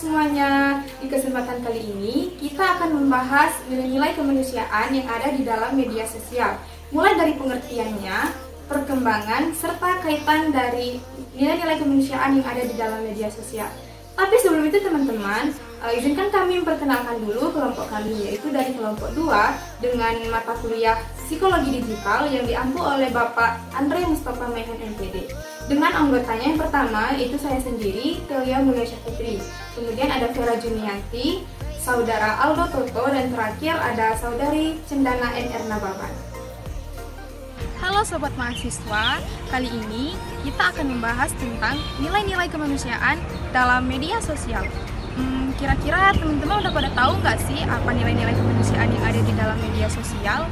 semuanya, di kesempatan kali ini kita akan membahas nilai-nilai kemanusiaan yang ada di dalam media sosial. Mulai dari pengertiannya, perkembangan, serta kaitan dari nilai-nilai kemanusiaan yang ada di dalam media sosial. Tapi sebelum itu teman-teman, izinkan kami memperkenalkan dulu kelompok kami, yaitu dari kelompok 2 dengan mata kuliah Psikologi Digital yang diampu oleh Bapak Andre Mustafa Mehan MPD. Dengan anggotanya yang pertama, yaitu saya sendiri, Telia Mulia Syafitri. Kemudian ada Vera Junianti, Saudara Aldo Toto, dan terakhir ada Saudari Cendana N. Erna Baban. Halo Sobat Mahasiswa, kali ini kita akan membahas tentang nilai-nilai kemanusiaan dalam media sosial. Kira-kira teman-teman udah pada tahu nggak sih apa nilai-nilai kemanusiaan yang ada di dalam media sosial?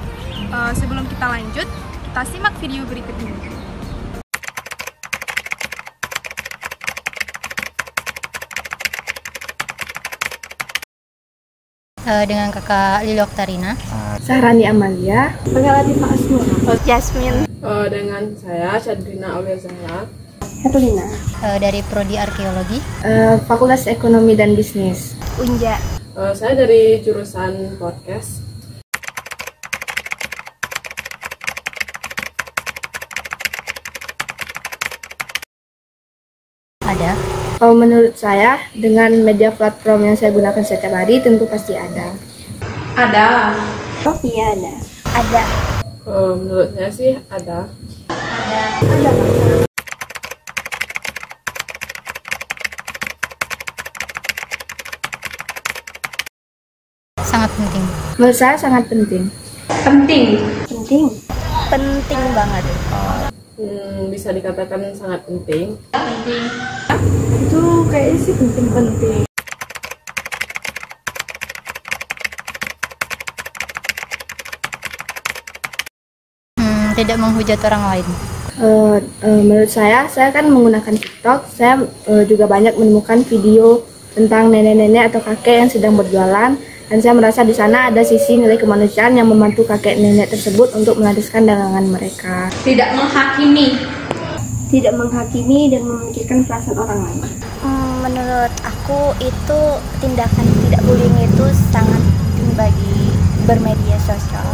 Sebelum kita lanjut, kita simak video berikut ini. Dengan kakak Lili Oktarina, Sahrani Amalia, Pengalati Pak Asmur, Jasmine, dengan saya Syadrina Aulia Zahra, Herlina, dari Prodi Arkeologi, Fakultas Ekonomi dan Bisnis, Unja. Saya dari jurusan podcast. Ada. Kalau menurut saya, dengan media platform yang saya gunakan setiap hari tentu pasti ada. Ada. Oh iya ada. Ada. Menurut saya sih ada. Sangat penting. Menurut saya sangat penting. Penting. Penting banget. Bisa dikatakan sangat penting. Itu kayaknya sih penting-penting. Tidak menghujat orang lain. Menurut saya kan menggunakan TikTok. Saya juga banyak menemukan video tentang nenek-nenek atau kakek yang sedang berjualan, dan saya merasa di sana ada sisi nilai kemanusiaan yang membantu kakek nenek tersebut untuk melanjutkan dagangan mereka. Tidak menghakimi. Tidak menghakimi dan memikirkan perasaan orang lain. Menurut aku itu tindakan tidak bullying itu sangat penting bagi bermedia sosial.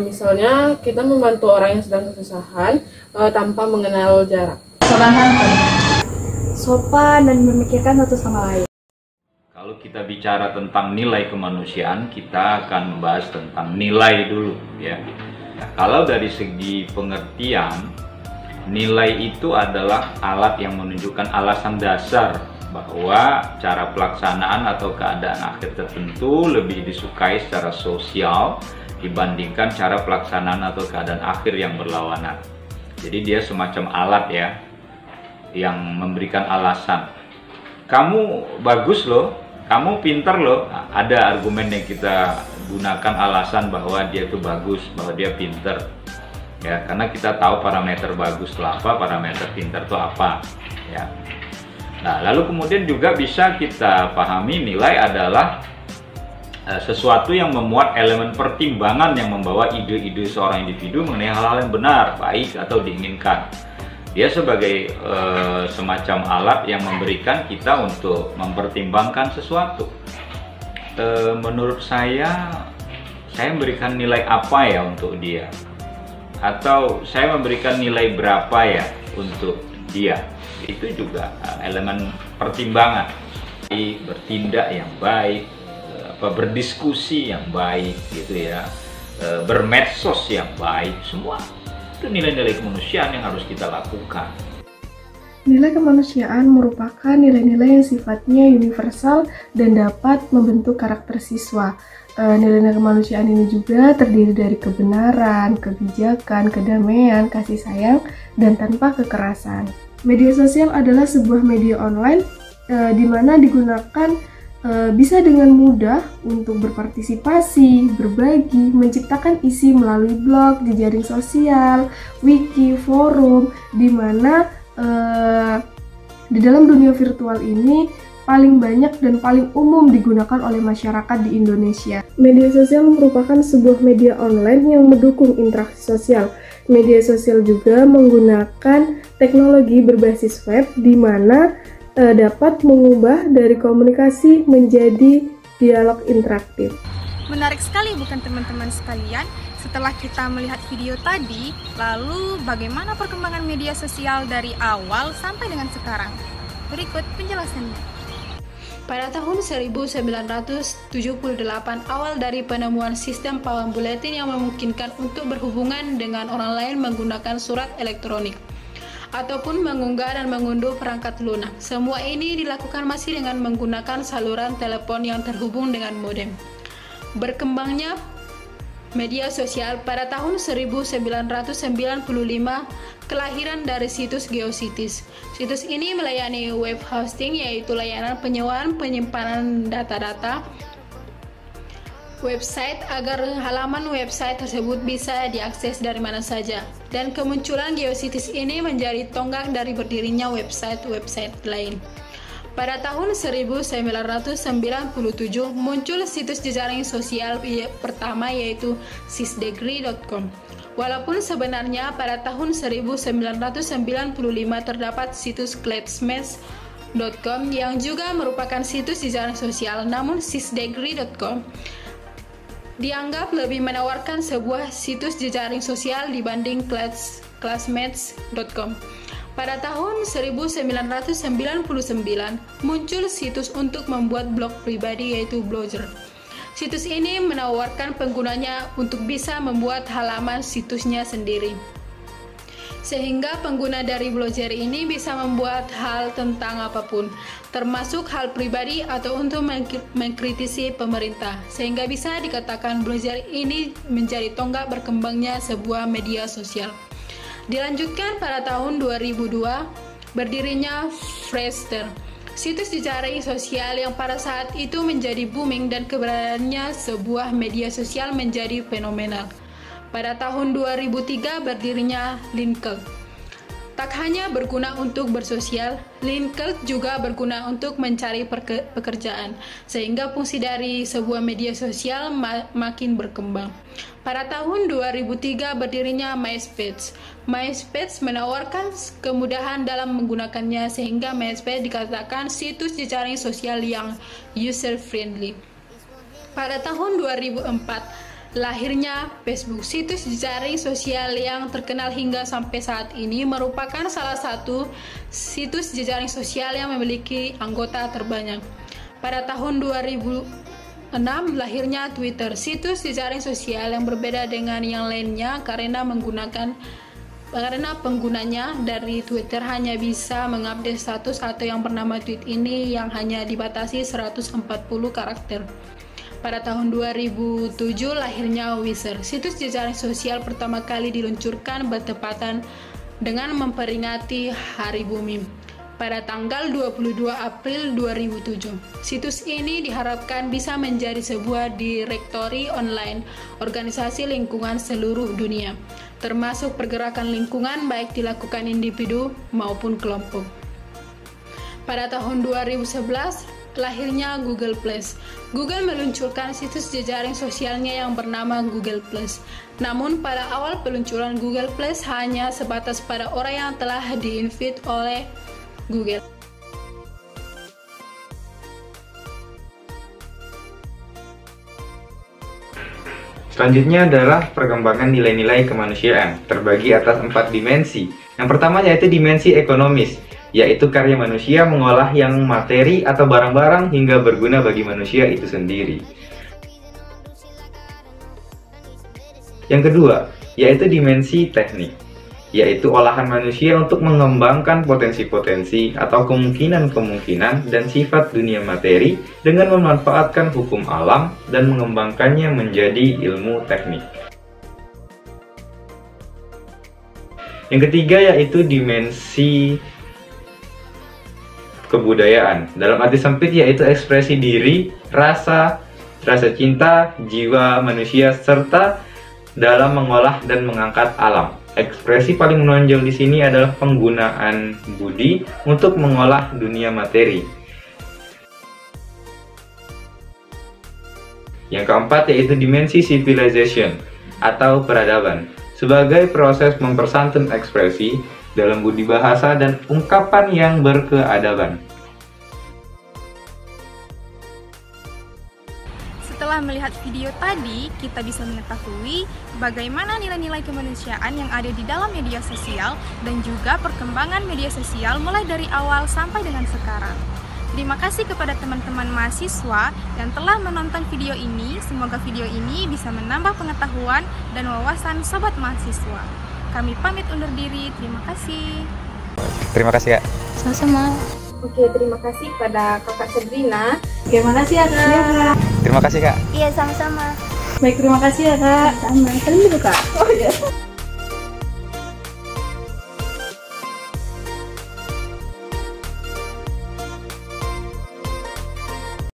Misalnya kita membantu orang yang sedang kesusahan tanpa mengenal jarak. Sopan dan memikirkan satu sama lain. Kalau kita bicara tentang nilai kemanusiaan, kita akan membahas tentang nilai dulu, ya. Kalau dari segi pengertian, nilai itu adalah alat yang menunjukkan alasan dasar bahwa cara pelaksanaan atau keadaan akhir tertentu lebih disukai secara sosial dibandingkan cara pelaksanaan atau keadaan akhir yang berlawanan. Jadi dia semacam alat ya, yang memberikan alasan. Kamu bagus loh, kamu pinter loh. Ada argumen yang kita gunakan alasan bahwa dia itu bagus, bahwa dia pinter. Ya, karena kita tahu parameter bagus itu apa, parameter pinter itu apa. Ya. Nah, lalu kemudian juga bisa kita pahami nilai adalah sesuatu yang memuat elemen pertimbangan yang membawa ide-ide seorang individu mengenai hal-hal yang benar, baik atau diinginkan. Dia sebagai semacam alat yang memberikan kita untuk mempertimbangkan sesuatu. Menurut saya memberikan nilai apa ya untuk dia? Atau saya memberikan nilai berapa ya untuk dia? Itu juga elemen pertimbangan. Bertindak yang baik, berdiskusi yang baik gitu ya, bermedsos yang baik, semua itu nilai-nilai kemanusiaan yang harus kita lakukan. Nilai kemanusiaan merupakan nilai-nilai yang sifatnya universal dan dapat membentuk karakter siswa. Nilai-nilai kemanusiaan ini juga terdiri dari kebenaran, kebijakan, kedamaian, kasih sayang, dan tanpa kekerasan. Media sosial adalah sebuah media online di mana digunakan bisa dengan mudah untuk berpartisipasi, berbagi, menciptakan isi melalui blog, jejaring sosial, wiki, forum, di mana di dalam dunia virtual ini paling banyak dan paling umum digunakan oleh masyarakat di Indonesia. Media sosial merupakan sebuah media online yang mendukung interaksi sosial. Media sosial juga menggunakan teknologi berbasis web di mana dapat mengubah dari komunikasi menjadi dialog interaktif. Menarik sekali bukan teman-teman sekalian? Setelah kita melihat video tadi, lalu bagaimana perkembangan media sosial dari awal sampai dengan sekarang? Berikut penjelasannya. Pada tahun 1978, awal dari penemuan sistem pawan buletin yang memungkinkan untuk berhubungan dengan orang lain menggunakan surat elektronik ataupun mengunggah dan mengunduh perangkat lunak. Semua ini dilakukan masih dengan menggunakan saluran telepon yang terhubung dengan modem. Berkembangnya media sosial pada tahun 1995, kelahiran dari situs GeoCities. Situs ini melayani web hosting, yaitu layanan penyewaan penyimpanan data-data website agar halaman website tersebut bisa diakses dari mana saja. Dan kemunculan GeoCities ini menjadi tonggak dari berdirinya website-website lain. Pada tahun 1997 muncul situs jejaring sosial pertama, yaitu sisdegree.com. Walaupun sebenarnya pada tahun 1995 terdapat situs classmates.com yang juga merupakan situs jejaring sosial, namun sisdegree.com dianggap lebih menawarkan sebuah situs jejaring sosial dibanding classmates.com. Pada tahun 1999 muncul situs untuk membuat blog pribadi, yaitu Blogger. Situs ini menawarkan penggunanya untuk bisa membuat halaman situsnya sendiri, sehingga pengguna dari Blogger ini bisa membuat hal tentang apapun, termasuk hal pribadi atau untuk mengkritisi pemerintah, sehingga bisa dikatakan Blogger ini menjadi tonggak berkembangnya sebuah media sosial. Dilanjutkan pada tahun 2002, berdirinya Friendster, situs jejaring sosial yang pada saat itu menjadi booming dan keberadaannya sebuah media sosial menjadi fenomenal. Pada tahun 2003 berdirinya LinkedIn. Tak hanya berguna untuk bersosial, LinkedIn juga berguna untuk mencari pekerjaan, sehingga fungsi dari sebuah media sosial makin berkembang. Pada tahun 2003 berdirinya MySpace. MySpace menawarkan kemudahan dalam menggunakannya, sehingga MySpace dikatakan situs jejaring sosial yang user-friendly. Pada tahun 2004, lahirnya Facebook, situs jejaring sosial yang terkenal hingga sampai saat ini, merupakan salah satu situs jejaring sosial yang memiliki anggota terbanyak. Pada tahun 2006 lahirnya Twitter, situs jejaring sosial yang berbeda dengan yang lainnya karena penggunanya dari Twitter hanya bisa mengupdate status atau yang bernama tweet ini yang hanya dibatasi 140 karakter. Pada tahun 2007 lahirnya Wizard, situs jejaring sosial pertama kali diluncurkan bertepatan dengan memperingati Hari Bumi pada tanggal 22 April 2007. Situs ini diharapkan bisa menjadi sebuah direktori online organisasi lingkungan seluruh dunia, termasuk pergerakan lingkungan baik dilakukan individu maupun kelompok. Pada tahun 2011 lahirnya Google Plus. Google meluncurkan situs jejaring sosialnya yang bernama Google Plus. Namun pada awal peluncuran Google Plus hanya sebatas pada orang yang telah di-invite oleh Google. Selanjutnya adalah perkembangan nilai-nilai kemanusiaan, terbagi atas 4 dimensi. Yang pertama yaitu dimensi ekonomis, yaitu karya manusia mengolah yang materi atau barang-barang hingga berguna bagi manusia itu sendiri. Yang kedua, yaitu dimensi teknik, yaitu olahan manusia untuk mengembangkan potensi-potensi atau kemungkinan-kemungkinan dan sifat dunia materi dengan memanfaatkan hukum alam dan mengembangkannya menjadi ilmu teknik. Yang ketiga yaitu dimensi kebudayaan, dalam arti sempit yaitu ekspresi diri, rasa cinta, jiwa manusia serta dalam mengolah dan mengangkat alam. Ekspresi paling menonjol di sini adalah penggunaan budi untuk mengolah dunia materi. Yang keempat yaitu dimensi civilization atau peradaban, sebagai proses mempersantun ekspresi dalam budi bahasa dan ungkapan yang berkeadaban. Setelah melihat video tadi, kita bisa mengetahui bagaimana nilai-nilai kemanusiaan yang ada di dalam media sosial dan juga perkembangan media sosial mulai dari awal sampai dengan sekarang. Terima kasih kepada teman-teman mahasiswa yang telah menonton video ini. Semoga video ini bisa menambah pengetahuan dan wawasan sobat mahasiswa. Kami pamit undur diri. Terima kasih. Terima kasih, Kak. Sama-sama. Oke, terima kasih kepada Kakak Sabrina. Terima kasih ya, Kak. Terima kasih, Kak. Iya, sama-sama. Baik, terima kasih ya, Kak. Sama, saling dulu Kak. Oh iya.